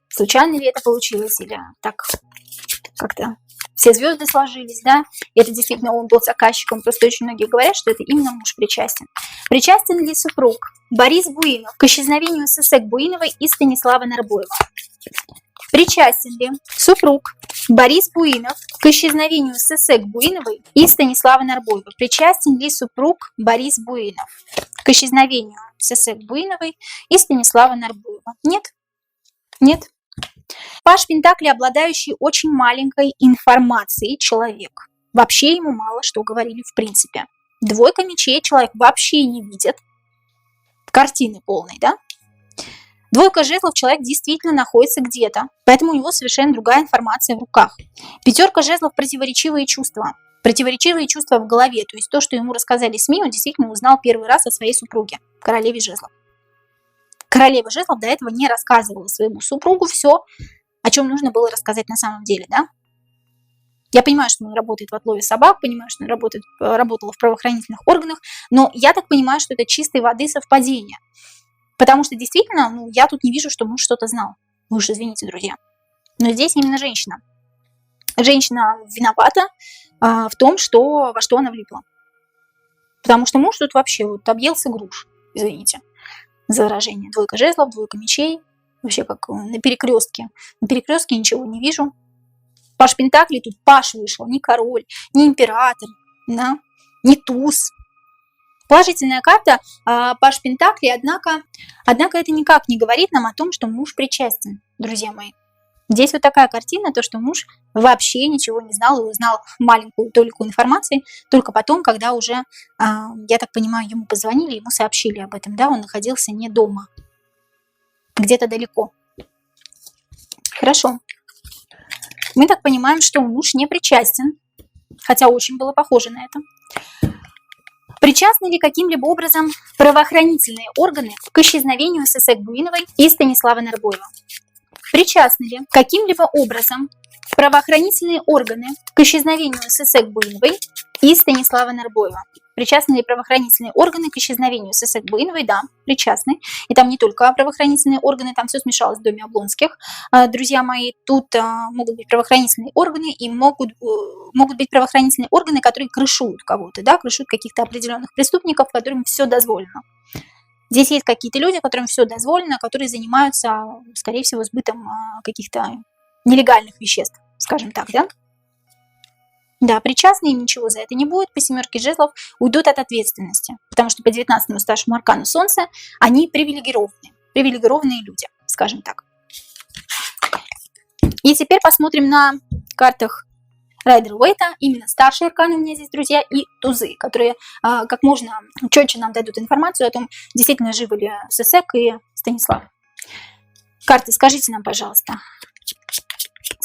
Случайно ли это получилось или так как-то все звезды сложились, да, и это действительно он был заказчиком, просто очень многие говорят, что это именно муж причастен. Причастен ли супруг Борис Буинов к исчезновению Сесек Буиновой и Станислава Нарбоева? Причастен ли супруг Борис Буинов к исчезновению Сесек Буиновой и Станислава Нарбоева? Причастен ли супруг Борис Буинов к исчезновению Сесек Буиновой и Станислава Нарбоева? Нет? Нет. Паж Пентаклей, обладающий очень маленькой информацией человек. Вообще ему мало что говорили в принципе. Двойка мечей, человек вообще не видит картины полной, да? Двойка жезлов, человек действительно находится где-то, поэтому у него совершенно другая информация в руках. Пятерка жезлов, противоречивые чувства. Противоречивые чувства в голове, то есть то, что ему рассказали СМИ, он действительно узнал первый раз о своей супруге, королеве жезлов. Королева жезлов до этого не рассказывала своему супругу все, о чем нужно было рассказать на самом деле, да? Я понимаю, что он работает в отлове собак, понимаю, что он работала в правоохранительных органах, но я так понимаю, что это чистой воды совпадение. Потому что действительно, я тут не вижу, что муж что-то знал. Вы уж извините, друзья. Но здесь именно женщина. Женщина виновата в том, во что она влипла. Потому что муж тут вообще объелся груш, извините за выражение. Двойка жезлов, двойка мечей. Вообще как на перекрестке. На перекрестке ничего не вижу. Паж Пентаклей, тут паж вышел, не король, не император, да, не туз. Положительная карта паж Пентаклей, однако это никак не говорит нам о том, что муж причастен, друзья мои. Здесь вот такая картина, то, что муж вообще ничего не знал и узнал маленькую толику информации, только потом, когда уже, я так понимаю, ему позвонили, ему сообщили об этом, да, он находился не дома, где-то далеко. Хорошо. Мы так понимаем, что муж не причастен, хотя очень было похоже на это. Причастны ли каким-либо образом правоохранительные органы к исчезновению Сесек Буиновой и Станислава Нарбоева? Причастны ли каким-либо образом правоохранительные органы к исчезновению Сесек Буиновой и Станислава Нарбоева? Причастны ли правоохранительные органы к исчезновению Сесек Буиновой? Да, причастны. И там не только правоохранительные органы, там все смешалось в доме Облонских. Друзья мои, тут могут быть правоохранительные органы и могут быть правоохранительные органы, которые крышуют кого-то, да, крышуют каких-то определенных преступников, которым все дозволено. Здесь есть какие-то люди, которым все дозволено, которые занимаются, скорее всего, сбытом каких-то нелегальных веществ, скажем так, да? Да, причастные, ничего за это не будет. По семерке жезлов уйдут от ответственности, потому что по 19-му старшему аркану Солнца они привилегированные люди, скажем так. И теперь посмотрим на картах Райдера Уэйта, именно старшие арканы у меня здесь, друзья, и тузы, которые как можно четче нам дадут информацию о том, действительно живы ли Сесек и Станислав. Карты, скажите нам, пожалуйста,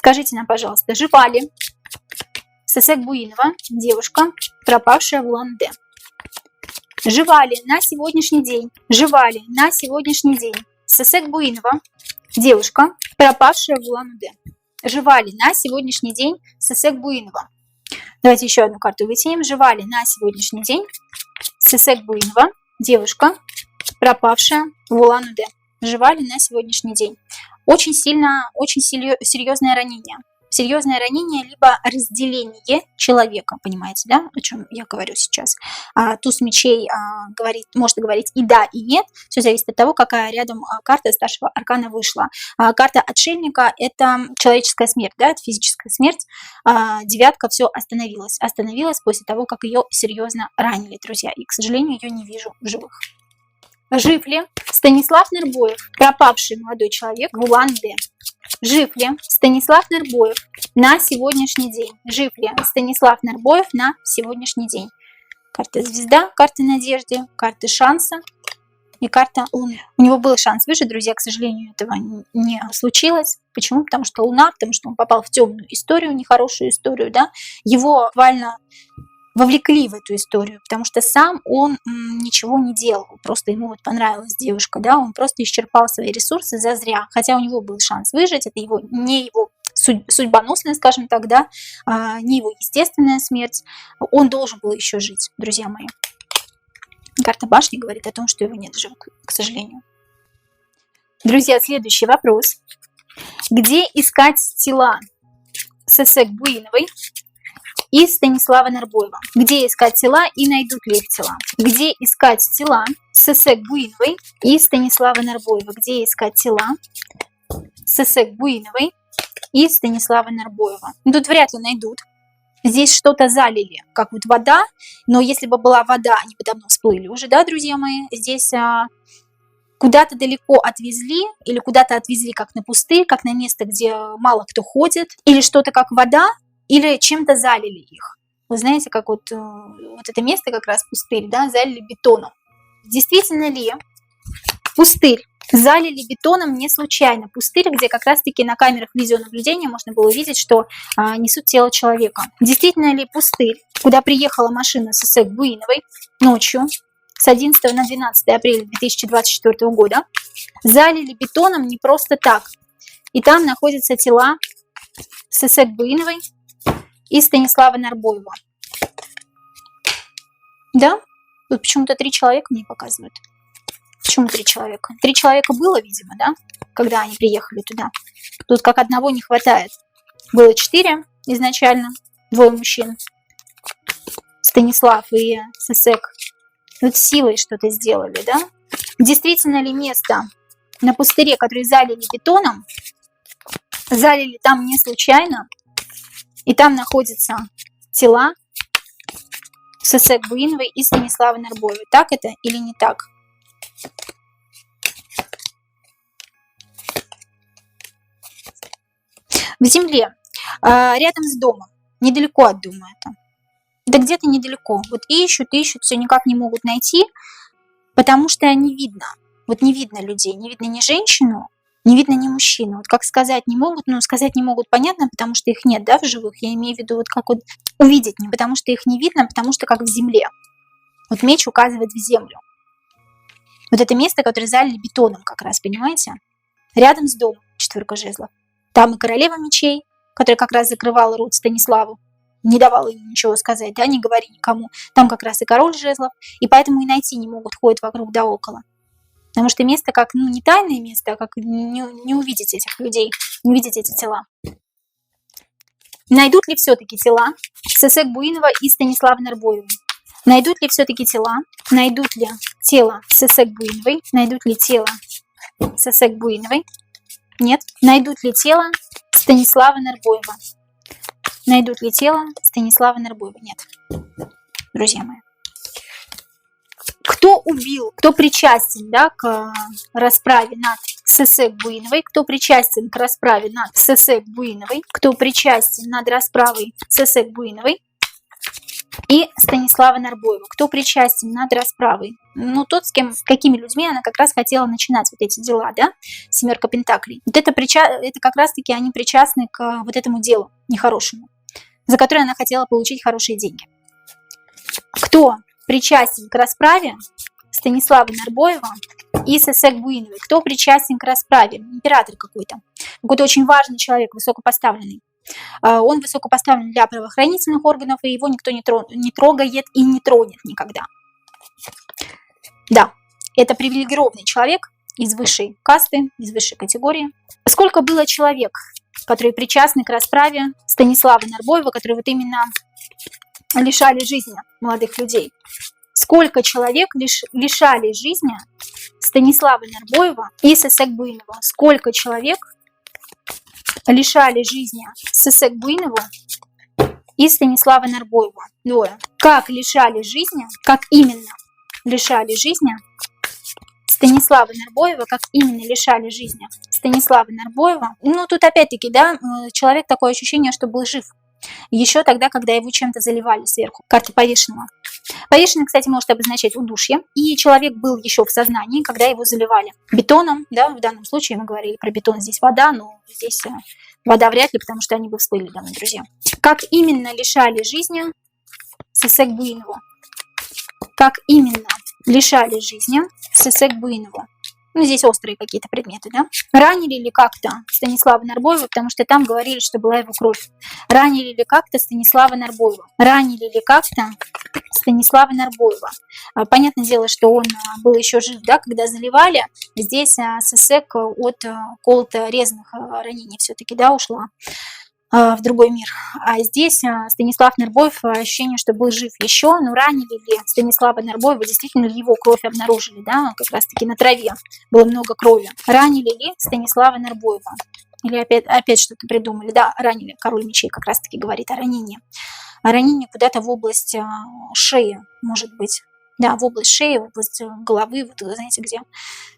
Скажите нам, пожалуйста, жива ли Сесек Буинова, девушка, пропавшая в Улан-Удэ? Жива ли на сегодняшний день? Жива ли на сегодняшний день Сесек Буинова, девушка, пропавшая в Улан-Удэ? Жива ли на сегодняшний день Сесек Буинова? Давайте еще одну карту вытянем. Жива ли на сегодняшний день Сесек Буинова, девушка, пропавшая в Улан-Удэ? Жива ли на сегодняшний день? Очень серьезное ранение. Серьезное ранение, либо разделение человека, понимаете, да, о чем я говорю сейчас. Туз мечей может говорить и да, и нет. Все зависит от того, какая рядом карта старшего аркана вышла. Карта отшельника – это человеческая смерть, да, это физическая смерть. Девятка все остановилась. Остановилась после того, как ее серьезно ранили, друзья. И, к сожалению, ее не вижу в живых. Жив ли Станислав Нербоев, пропавший молодой человек в Улан-Удэ? Жив ли Станислав Нербоев на сегодняшний день? Жив ли Станислав Нербоев на сегодняшний день? Карта звезда, карта надежды, карта шанса и карта Луны. У него был шанс выжить, друзья, к сожалению, этого не случилось. Почему? Потому что Луна, потому что он попал в темную историю, нехорошую историю, да? Его буквально вовлекли в эту историю, потому что сам он ничего не делал, просто ему вот понравилась девушка, да, он просто исчерпал свои ресурсы зазря, хотя у него был шанс выжить, это не его судьбоносная, скажем так, да, не его естественная смерть, он должен был еще жить, друзья мои. Карта башни говорит о том, что его нет в живых, к сожалению. Друзья, следующий вопрос. Где искать тела Сесек Буиновой и Станислава Нербоева? Где искать тела и найдут ли их тела? Где искать тела Сесек Буиновой и Станислава Нербоева? Где искать тела Сесек Буиновой и Станислава Нербоева? Тут вряд ли найдут. Здесь что-то залили, как вот вода, но если бы была вода, они бы давно всплыли уже, да, друзья мои? Здесь куда-то далеко отвезли, или куда-то отвезли как на пустырь, как на место, где мало кто ходит, или что-то как вода, или чем-то залили их. Вы знаете, как вот это место, как раз пустырь, да, залили бетоном. Действительно ли пустырь залили бетоном не случайно? Пустырь, где как раз-таки на камерах видеонаблюдения можно было увидеть, что несут тело человека. Действительно ли пустырь, куда приехала машина Сесек Буиновой ночью с 11 на 12 апреля 2024 года, залили бетоном не просто так. И там находятся тела Сесек Буиновой и Станислава Нербоева. Да? Тут почему-то 3 человека мне показывают. Почему 3 человека? 3 человека было, видимо, да? Когда они приехали туда. Тут как одного не хватает. Было 4 изначально. 2 мужчин. Станислав и Сесек. Вот силой что-то сделали, да? Действительно ли место на пустыре, который залили бетоном, залили там не случайно, и там находятся тела Сесек Буиновой и Станислава Нербоева? Так это или не так? В земле, рядом с домом, недалеко от дома это. Да где-то недалеко. Вот ищут, все никак не могут найти, потому что не видно. Вот не видно людей, не видно ни женщину, не видно ни мужчину. Вот как сказать не могут, ну сказать не могут, понятно, потому что их нет, да, в живых. Я имею в виду вот как вот увидеть не, потому что их не видно, потому что как в земле. Вот меч указывает в землю. Вот это место, которое залили бетоном как раз, понимаете? Рядом с домом, 4 жезлов. Там и королева мечей, которая как раз закрывала рот Станиславу, не давала ему ничего сказать, да, не говори никому. Там как раз и король жезлов, и поэтому и найти не могут, ходят вокруг да около. Потому что место как, ну, не тайное место, а как не увидеть этих людей, не увидеть эти тела. Найдут ли все-таки тела Сесек Буинова и Станислава Нербоева? Найдут ли все-таки тела? Найдут ли тело Сесек Буиновой? Найдут ли тело Сесек Буиновой? Нет. Найдут ли тело Станислава Нербоева? Найдут ли тело Станислава Нербоева? Нет. Друзья мои. Кто убил, кто причастен, да, к расправе над Сесек Буиновой? Кто причастен к расправе над Сесек Буиновой? Кто причастен над расправой Сесек Буиновой? и Станислава Нарбоева. Кто причастен над расправой? Ну, тот, с какими людьми она как раз хотела начинать вот эти дела, да? Семерка пентаклей. Вот это как раз-таки они причастны к вот этому делу нехорошему, за которое она хотела получить хорошие деньги. Кто причастен к расправе? Станислава Нарбоева и Сесек Буиновой. Кто причастен к расправе? Император какой-то. Какой-то очень важный человек, высокопоставленный. Он высокопоставлен для правоохранительных органов, и его никто не трогает и не тронет никогда. Да, это привилегированный человек из высшей касты, из высшей категории. Сколько было человек, которые причастны к расправе Станислава Нарбоева, которые вот именно лишали жизни молодых людей? Сколько человек лишали жизни Станислава Нарбоева и Сесек Буинова? Сколько человек лишали жизни Сесек Буинова и Станислава Нарбоева? Двое. Как лишали жизни, как именно лишали жизни Станислава Нарбоева, как именно лишали жизни Станислава Нарбоева? Ну, тут опять-таки, да, человек, такое ощущение, что был жив. Еще тогда, когда его чем-то заливали сверху. Карта повешенного. Повешенный, кстати, может обозначать удушье. И человек был еще в сознании, когда его заливали бетоном. Да, в данном случае мы говорили про бетон. Здесь вода, но здесь вода вряд ли, потому что они бы всплыли, дамы и друзья. Как именно лишали жизни Сесек Буинову? Как именно лишали жизни Сесек Буинову? Ну, здесь острые какие-то предметы, да? Ранили ли как-то Станислава Нарбоева, потому что там говорили, что была его кровь. Ранили ли как-то Станислава Нарбоева? Ранили ли как-то Станислава Нарбоева? Понятное дело, что он был еще жив, да, когда заливали. Здесь Сесек от колото-резных ранений все-таки, да, ушла в другой мир. А здесь Станислав Нарбоев, ощущение, что был жив еще, но ранили ли Станислава Нарбоева, действительно его кровь обнаружили, да, как раз таки на траве было много крови. Ранили ли Станислава Нарбоева? Или опять что-то придумали? Да, ранили. Король мечей как раз таки говорит о ранении. О ранении куда-то в область шеи, может быть. Да, в область шеи, в область головы, вот знаете где.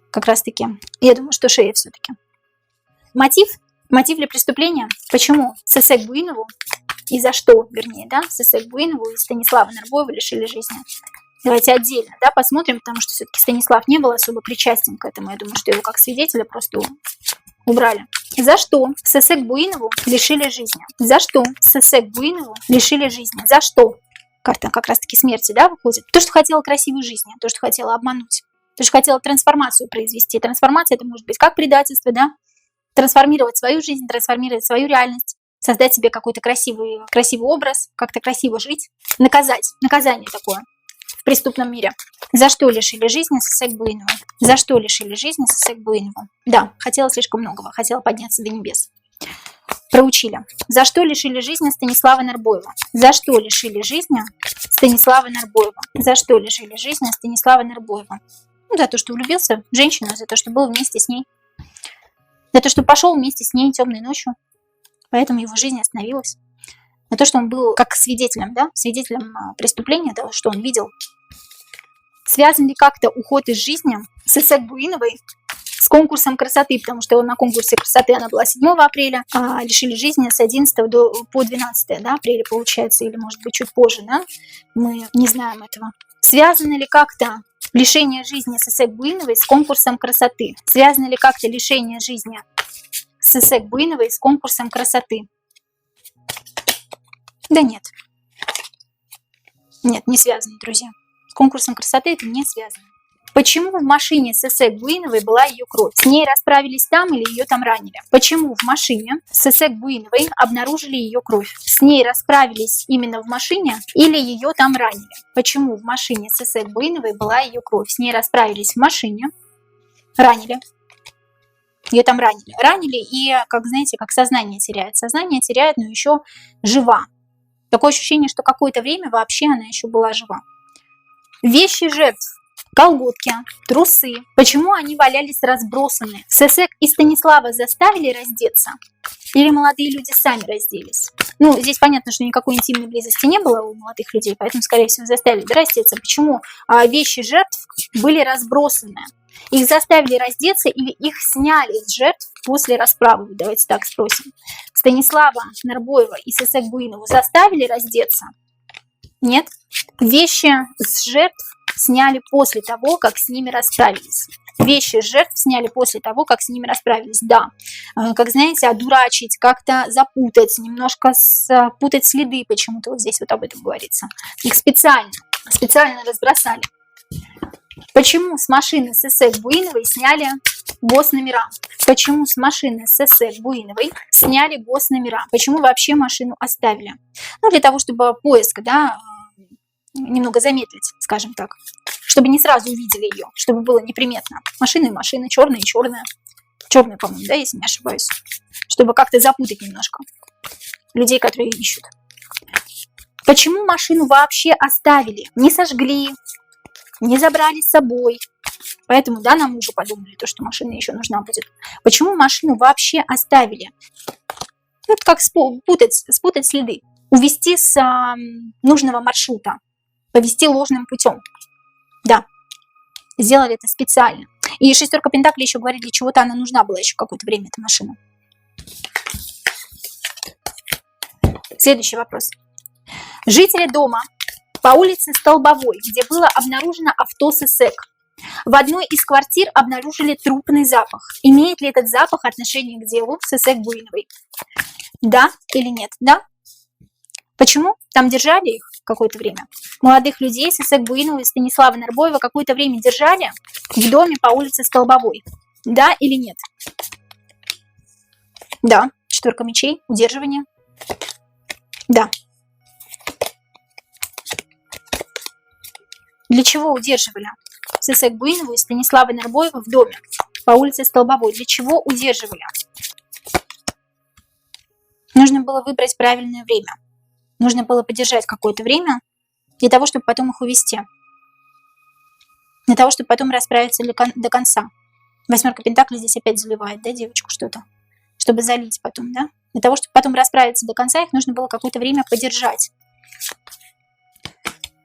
Как раз таки, я думаю, что шея все-таки. Мотив для преступления? Почему Сесек Буинову и за что, вернее, да, Сесек Буинову и Станислава Нарбоева лишили жизни? Давайте отдельно, да, посмотрим, потому что все-таки Станислав не был особо причастен к этому. Я думаю, что его как свидетеля просто убрали. За что Сесек Буинову лишили жизни? За что Сесек Буинову лишили жизни? За что? Карта как раз-таки смерти, да, выходит. То, что хотела красивой жизни, то, что хотела обмануть, то, что хотела трансформацию произвести. Трансформация это может быть как предательство, да, трансформировать свою жизнь, трансформировать свою реальность, создать себе какой-то красивый образ, как-то красиво жить, наказание такое в преступном мире. За что лишили жизни Сесек Буинову? За что лишили жизни Сесек Буинову? Да, хотела слишком многого, хотела подняться до небес. Проучили. За что лишили жизни Станислава Нарбоева? За что лишили жизни Станислава Нарбоева? За что лишили жизни Станислава Нарбоева? Ну, за то, что влюбился в женщину, за то, что был вместе с ней. За то, что пошел вместе с ней темной ночью, поэтому его жизнь остановилась. За то, что он был как свидетелем, да, свидетелем преступления, того, что он видел. Связан ли как-то уход из жизни Сесек Буиновой с конкурсом красоты, потому что на конкурсе красоты она была 7 апреля, а лишили жизни с 11 по 12 да, апреля, получается, или может быть чуть позже, да, мы не знаем этого. Связано ли как-то лишение жизни Сесек Буиновой с конкурсом красоты? Связано ли как-то лишение жизни Сесек Буиновой с конкурсом красоты? Да нет. Нет, не связано, друзья. С конкурсом красоты это не связано. Почему в машине Сесек Буиновой была ее кровь? С ней расправились там или ее там ранили? Почему в машине Сесек Буиновой обнаружили ее кровь? С ней расправились именно в машине или ее там ранили? Почему в машине Сесек Буиновой была ее кровь? С ней расправились в машине, ранили. Ее там ранили. Ранили и, как знаете, как сознание теряет. Сознание теряет, но еще жива. Такое ощущение, что какое-то время вообще она еще была жива. Вещи жертв. Колготки, трусы. Почему они валялись разбросаны? Сесек и Станислава заставили раздеться? Или молодые люди сами разделись? Ну, здесь понятно, что никакой интимной близости не было у молодых людей, поэтому, скорее всего, заставили раздеться. Почему вещи жертв были разбросаны? Их заставили раздеться или их сняли с жертв после расправы? Давайте так спросим. Станислава Нарбоева и Сесек Буинову заставили раздеться? Нет? Вещи с жертв сняли после того, как с ними расправились. Вещи с жертв сняли после того, как с ними расправились. Да, как знаете, одурачить, как-то запутать, немножко путать следы, почему-то вот здесь вот об этом говорится. Их специально разбросали. Почему с машины СС Буиновой сняли госномера? Почему с машины СС Буиновой сняли госномера? Почему вообще машину оставили? Ну, для того, чтобы поиск, да, немного замедлить, скажем так. Чтобы не сразу увидели ее, чтобы было неприметно. Машина и машина, черная и черная. Черная, по-моему, да, если не ошибаюсь. Чтобы как-то запутать немножко людей, которые ее ищут. Почему машину вообще оставили? Не сожгли, не забрали с собой. Поэтому, да, нам уже подумали, то, что машина еще нужна будет. Почему машину вообще оставили? Вот как спутать следы. Увести с нужного маршрута. Повести ложным путем. Да, сделали это специально. И шестерка пентаклей еще говорит, для чего-то она нужна была еще какое-то время, эта машина. Следующий вопрос. Жители дома по улице Столбовой, где было обнаружено авто ССЭК, в одной из квартир обнаружили трупный запах. Имеет ли этот запах отношение к делу ССЭК Буиновой? Да или нет? Да. Почему? Там держали их какое-то время. Молодых людей ССЭК Буиновой и Станислава Нарбоева какое-то время держали в доме по улице Столбовой. Да или нет? Да. Четверка мечей. Удерживание. Да. Для чего удерживали ССЭК Буинову и Станислава Нарбоева в доме по улице Столбовой? Для чего удерживали? Нужно было выбрать правильное время. Нужно было подержать какое-то время для того, чтобы потом их увезти. Для того, чтобы потом расправиться до конца. Восьмерка пентаклей здесь опять заливает, да, девочку что-то? Чтобы залить потом, да? Для того, чтобы потом расправиться до конца, их нужно было какое-то время подержать.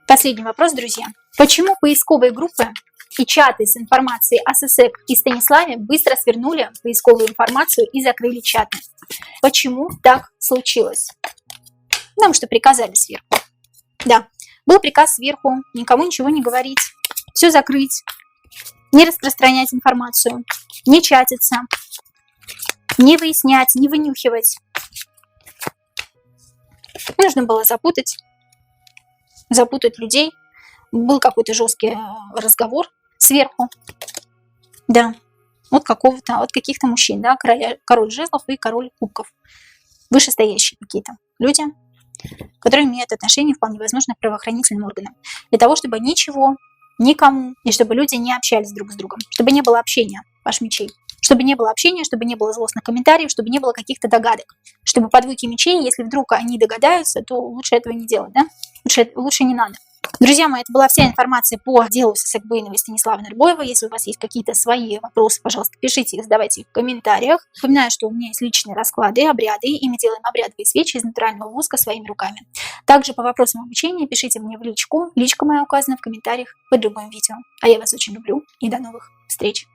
Последний вопрос, друзья. Почему поисковые группы и чаты с информацией о ССЭК и Станиславе быстро свернули поисковую информацию и закрыли чаты? Почему так случилось? Потому что приказали сверху. Да, был приказ сверху, никому ничего не говорить, все закрыть, не распространять информацию, не чатиться, не выяснять, не вынюхивать. Нужно было запутать людей. Был какой-то жесткий разговор сверху. Да, от каких-то мужчин, да, король жезлов и король кубков. Вышестоящие какие-то люди, которые имеют отношение, вполне возможно, к правоохранительным органам. Для того, чтобы ничего, никому, и чтобы люди не общались друг с другом, чтобы не было общения, ваш мечей. Чтобы не было общения, чтобы не было злостных комментариев, чтобы не было каких-то догадок. Чтобы по двойке мечей, если вдруг они догадаются, то лучше этого не делать, да? Лучше не надо. Друзья мои, это была вся информация по делу ССЭК Буиновой и Станислава Нарбоева. Если у вас есть какие-то свои вопросы, пожалуйста, пишите их, задавайте их в комментариях. Напоминаю, что у меня есть личные расклады, обряды, и мы делаем обрядовые свечи из натурального воска своими руками. Также по вопросам обучения пишите мне в личку. Личка моя указана в комментариях под любым видео. А я вас очень люблю и до новых встреч!